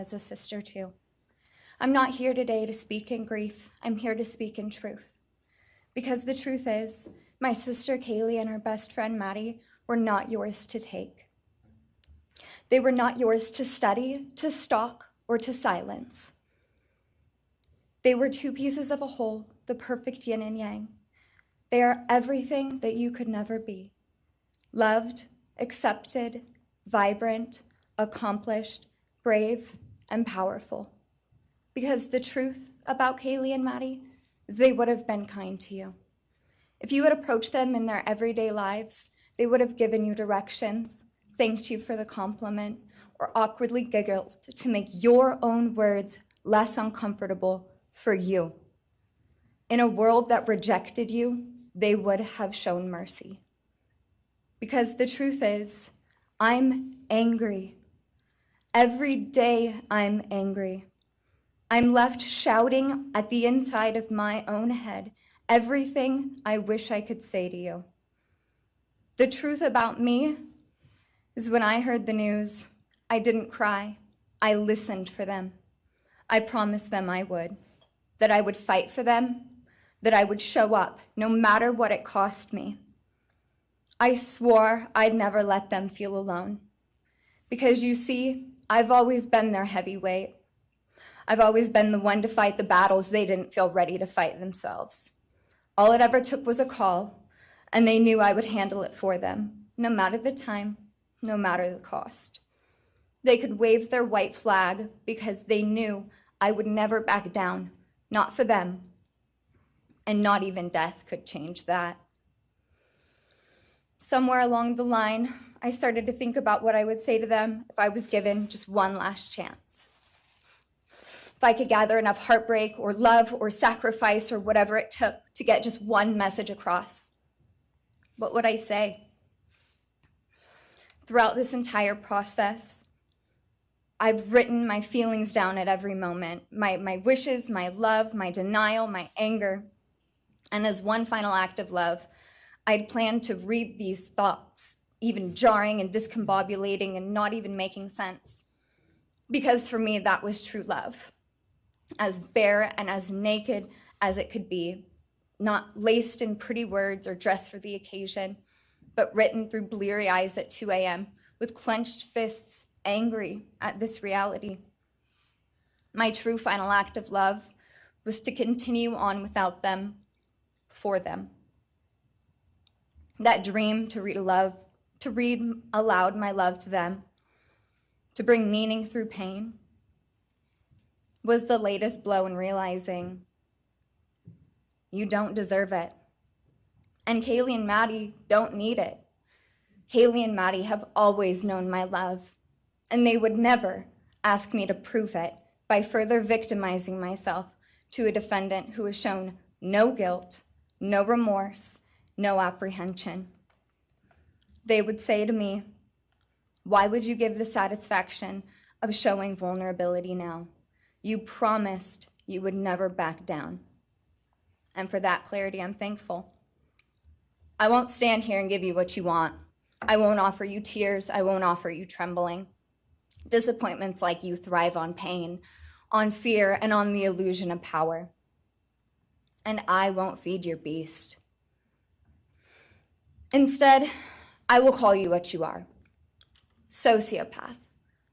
as a sister too. I'm not here today to speak in grief. I'm here to speak in truth. Because the truth is, my sister Kaylee and her best friend Maddie were not yours to take. They were not yours to study, to stalk, or to silence. They were two pieces of a whole, the perfect yin and yang. They are everything that you could never be. Loved, accepted, vibrant, accomplished, brave, and powerful. Because the truth about Kaylee and Maddie is they would have been kind to you. If you had approached them in their everyday lives, they would have given you directions, thanked you for the compliment, or awkwardly giggled to make your own words less uncomfortable for you. In a world that rejected you, they would have shown mercy. Because the truth is, I'm angry. Every day I'm angry. I'm left shouting at the inside of my own head everything I wish I could say to you. The truth about me is when I heard the news, I didn't cry. I listened for them. I promised them I would, that I would fight for them, that I would show up no matter what it cost me. I swore I'd never let them feel alone. Because you see, I've always been their heavyweight. I've always been the one to fight the battles they didn't feel ready to fight themselves. All it ever took was a call, and they knew I would handle it for them, no matter the time, no matter the cost. They could wave their white flag because they knew I would never back down, not for them, and not even death could change that. Somewhere along the line, I started to think about what I would say to them if I was given just one last chance. If I could gather enough heartbreak or love or sacrifice or whatever it took to get just one message across, what would I say? Throughout this entire process, I've written my feelings down at every moment, my wishes, my love, my denial, my anger. And as one final act of love, I'd planned to read these thoughts, even jarring and discombobulating and not even making sense. Because for me, that was true love. As bare and as naked as it could be, not laced in pretty words or dressed for the occasion, but written through bleary eyes at 2 a.m. with clenched fists, angry at this reality. My true final act of love was to continue on without them, for them. That dream to read aloud my love to them, to bring meaning through pain, was the latest blow in realizing you don't deserve it. And Kaylee and Maddie don't need it. Kaylee and Maddie have always known my love, and they would never ask me to prove it by further victimizing myself to a defendant who has shown no guilt, no remorse, no apprehension. They would say to me, "Why would you give the satisfaction of showing vulnerability now? You promised you would never back down." And for that clarity, I'm thankful. I won't stand here and give you what you want. I won't offer you tears. I won't offer you trembling. Disappointments like you thrive on pain, on fear, and on the illusion of power. And I won't feed your beast. Instead, I will call you what you are: sociopath,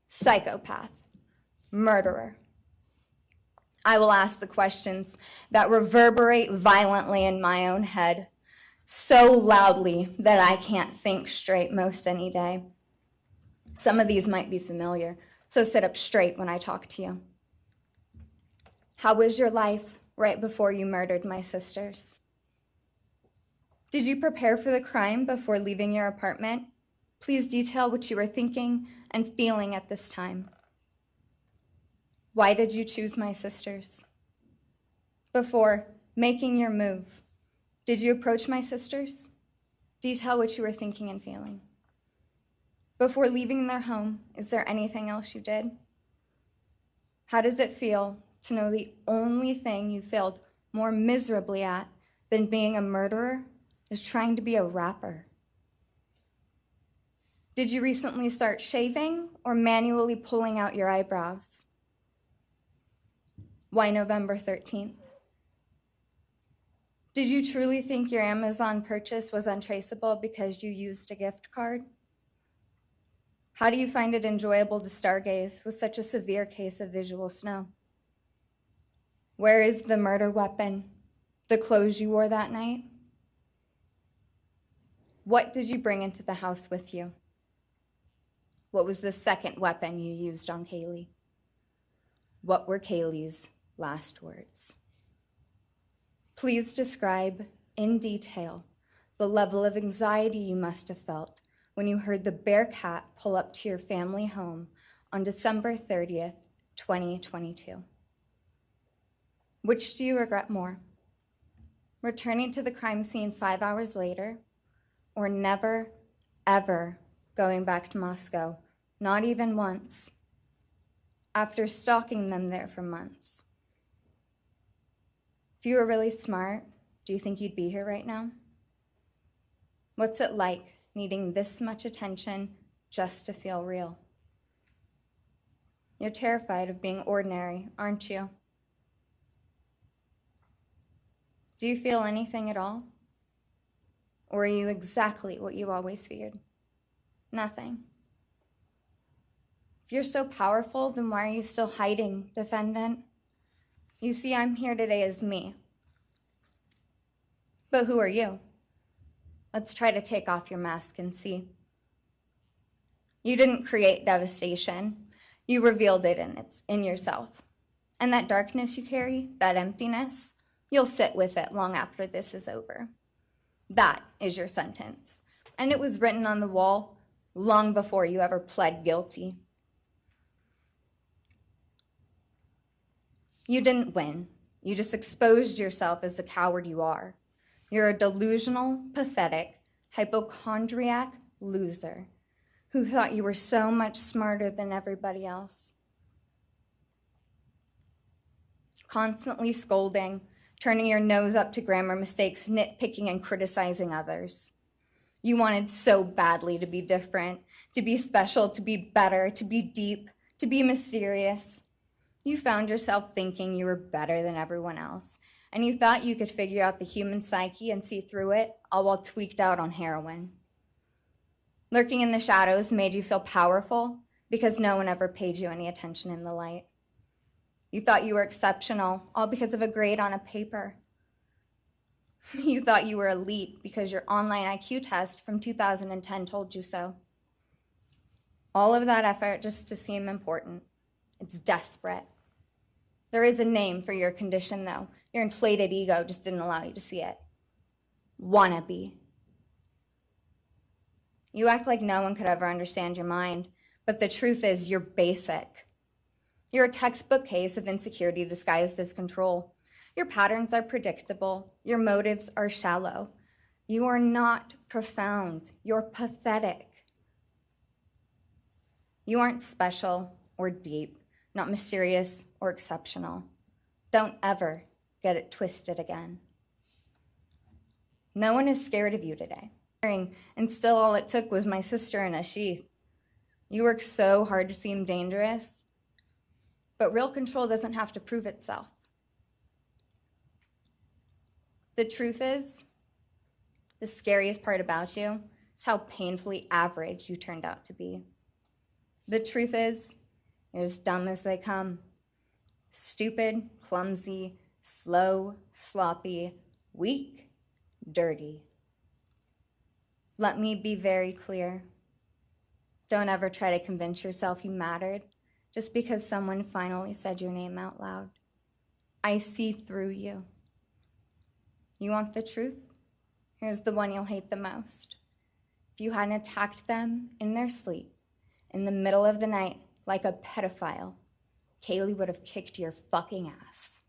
psychopath, murderer. I will ask the questions that reverberate violently in my own head, so loudly that I can't think straight most any day. Some of these might be familiar, so sit up straight when I talk to you. How was your life right before you murdered my sisters? Did you prepare for the crime before leaving your apartment? Please detail what you were thinking and feeling at this time. Why did you choose my sisters? Before making your move, did you approach my sisters? Detail what you were thinking and feeling. Before leaving their home, is there anything else you did? How does it feel to know the only thing you failed more miserably at than being a murderer is trying to be a rapper? Did you recently start shaving or manually pulling out your eyebrows? Why November 13th? Did you truly think your Amazon purchase was untraceable because you used a gift card? How do you find it enjoyable to stargaze with such a severe case of visual snow? Where is the murder weapon? The clothes you wore that night? What did you bring into the house with you? What was the second weapon you used on Kaylee? What were Kaylee's last words? Please describe in detail the level of anxiety you must have felt when you heard the Bearcat pull up to your family home on December 30th, 2022. Which do you regret more? Returning to the crime scene 5 hours later, or never, ever going back to Moscow, not even once, after stalking them there for months? If you were really smart, do you think you'd be here right now? What's it like needing this much attention just to feel real? You're terrified of being ordinary, aren't you? Do you feel anything at all? Or are you exactly what you always feared? Nothing. If you're so powerful, then why are you still hiding, defendant? You see, I'm here today as me. But who are you? Let's try to take off your mask and see. You didn't create devastation. You revealed it in yourself. And that darkness you carry, that emptiness, you'll sit with it long after this is over. That is your sentence. And it was written on the wall long before you ever pled guilty. You didn't win. You just exposed yourself as the coward you are. You're a delusional, pathetic, hypochondriac loser who thought you were so much smarter than everybody else. Constantly scolding, turning your nose up to grammar mistakes, nitpicking and criticizing others. You wanted so badly to be different, to be special, to be better, to be deep, to be mysterious. You found yourself thinking you were better than everyone else, and you thought you could figure out the human psyche and see through it, all while tweaked out on heroin. Lurking in the shadows made you feel powerful because no one ever paid you any attention in the light. You thought you were exceptional, all because of a grade on a paper. You thought you were elite because your online IQ test from 2010 told you so. All of that effort just to seem important. It's desperate. There is a name for your condition, though. Your inflated ego just didn't allow you to see it. Wannabe. You act like no one could ever understand your mind, but the truth is you're basic. You're a textbook case of insecurity disguised as control. Your patterns are predictable. Your motives are shallow. You are not profound. You're pathetic. You aren't special or deep, not mysterious or exceptional. Don't ever get it twisted again. No one is scared of you today. And still all it took was my sister in a sheath. You work so hard to seem dangerous, but real control doesn't have to prove itself. The truth is, the scariest part about you is how painfully average you turned out to be. The truth is, you're as dumb as they come. Stupid, clumsy, slow, sloppy, weak, dirty. Let me be very clear. Don't ever try to convince yourself you mattered just because someone finally said your name out loud. I see through you. You want the truth? Here's the one you'll hate the most. If you hadn't attacked them in their sleep, in the middle of the night, like a pedophile, Kaylee would have kicked your fucking ass.